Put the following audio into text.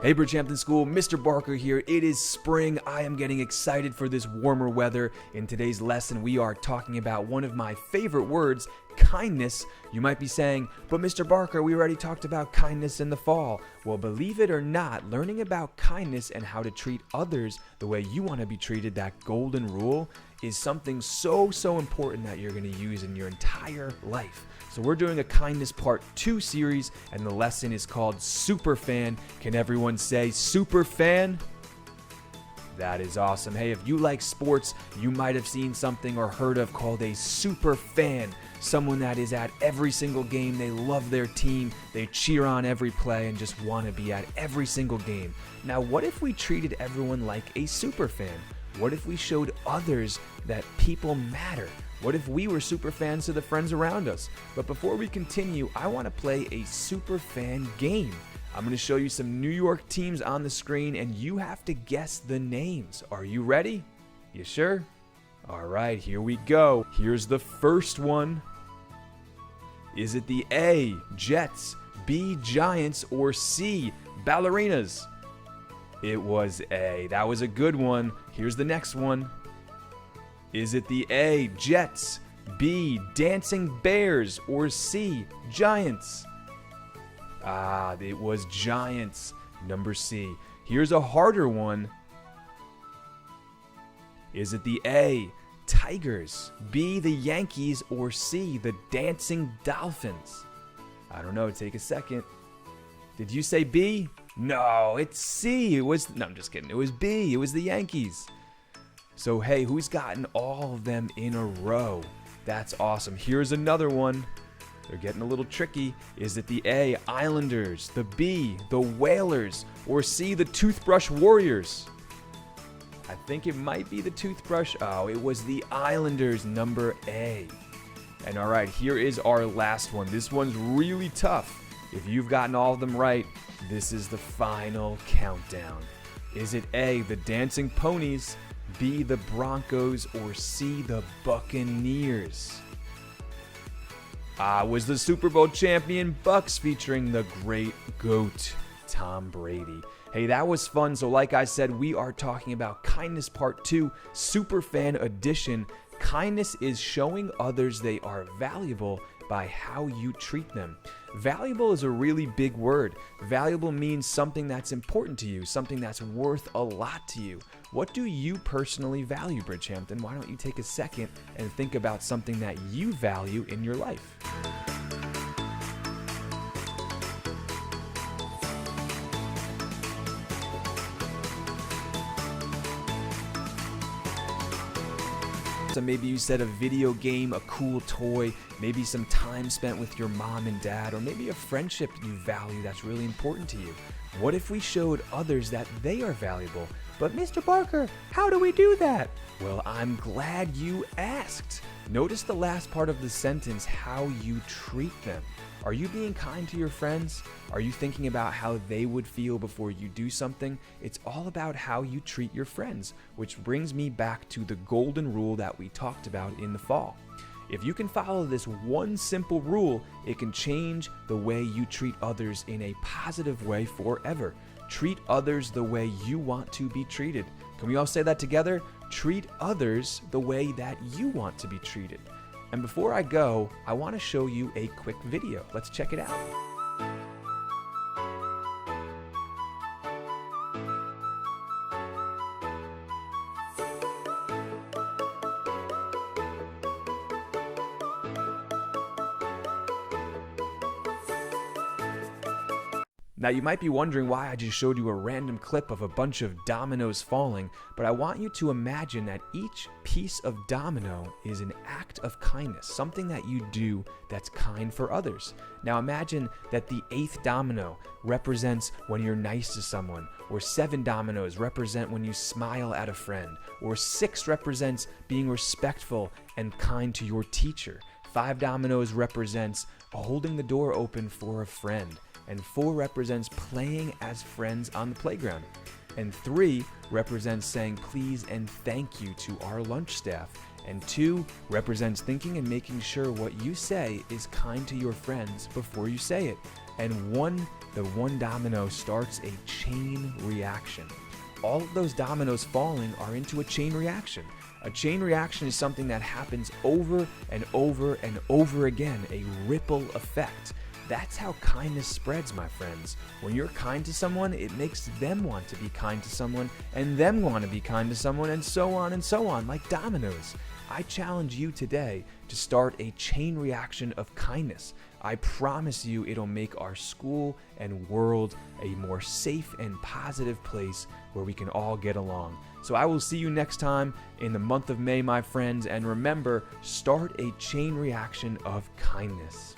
Hey Bridgehampton School, Mr. Barker here. It is spring. I am getting excited for this warmer weather. In today's lesson, we are talking about one of my favorite words, kindness. You might be saying, but Mr. Barker, we already talked about kindness in the fall. Well, believe it or not, learning about kindness and how to treat others the way you want to be treated, that golden rule, is something so important that you're going to use in your entire life. So we're doing a kindness part 2 series, and the lesson is called Super Fan. Can everyone say super fan? That is awesome. Hey, if you like sports, you might have seen something or heard of called a super fan. Someone that is at every single game, they love their team, they cheer on every play and just want to be at every single game. Now, what if we treated everyone like a super fan? What if we showed others that people matter? What if we were super fans to the friends around us? But before we continue, I want to play a super fan game. I'm going to show you some New York teams on the screen, and you have to guess the names. Are you ready? You sure? All right, here we go. Here's the first one. Is it the A, Jets, B, Giants, or C, Ballerinas? It was A. That was a good one. Here's the next one. Is it the A, Jets, B, Dancing Bears, or C, Giants? It was Giants, number C. Here's a harder one. Is it the A, Tigers, B, the Yankees, or C, the Dancing Dolphins? I don't know, take a second. Did you say B? No, it's C. No, I'm just kidding. It was B. It was the Yankees. So, hey, who's gotten all of them in a row? That's awesome. Here's another one. They're getting a little tricky. Is it the A, Islanders, the B, the Whalers, or C, the Toothbrush Warriors? I think it might be the Toothbrush. Oh, it was the Islanders, number A. And all right, here is our last one. This one's really tough. If you've gotten all of them right, this is the final countdown. Is it A, the Dancing Ponies, B, the Broncos, or C, the Buccaneers? Was the Super Bowl champion Bucks, featuring the great GOAT, Tom Brady. Hey, that was fun. So like I said, we are talking about Kindness Part 2, Super Fan Edition. Kindness is showing others they are valuable by how you treat them. Valuable is a really big word. Valuable means something that's important to you, something that's worth a lot to you. What do you personally value, Bridgehampton? Why don't you take a second and think about something that you value in your life? So maybe you said a video game, a cool toy, maybe some time spent with your mom and dad, or maybe a friendship you value that's really important to you. What if we showed others that they are valuable? But Mr. Barker, how do we do that? Well, I'm glad you asked. Notice the last part of the sentence, how you treat them. Are you being kind to your friends? Are you thinking about how they would feel before you do something? It's all about how you treat your friends, which brings me back to the golden rule that we talked about in the fall. If you can follow this one simple rule, it can change the way you treat others in a positive way forever. Treat others the way you want to be treated. Can we all say that together? Treat others the way that you want to be treated. And before I go, I want to show you a quick video. Let's check it out. Now you might be wondering why I just showed you a random clip of a bunch of dominoes falling, but I want you to imagine that each piece of domino is an act of kindness, something that you do that's kind for others. Now imagine that the 8th domino represents when you're nice to someone, or 7 dominoes represent when you smile at a friend, or 6 represents being respectful and kind to your teacher. 5 dominoes represents holding the door open for a friend. And 4 represents playing as friends on the playground. And 3 represents saying please and thank you to our lunch staff. And 2 represents thinking and making sure what you say is kind to your friends before you say it. and the one domino starts a chain reaction. All of those dominoes falling are into a chain reaction. A chain reaction is something that happens over and over and over again, a ripple effect. That's how kindness spreads, my friends. When you're kind to someone, it makes them want to be kind to someone, and them want to be kind to someone, and so on, like dominoes. I challenge you today to start a chain reaction of kindness. I promise you it'll make our school and world a more safe and positive place where we can all get along. So I will see you next time in the month of May, my friends, and remember, start a chain reaction of kindness.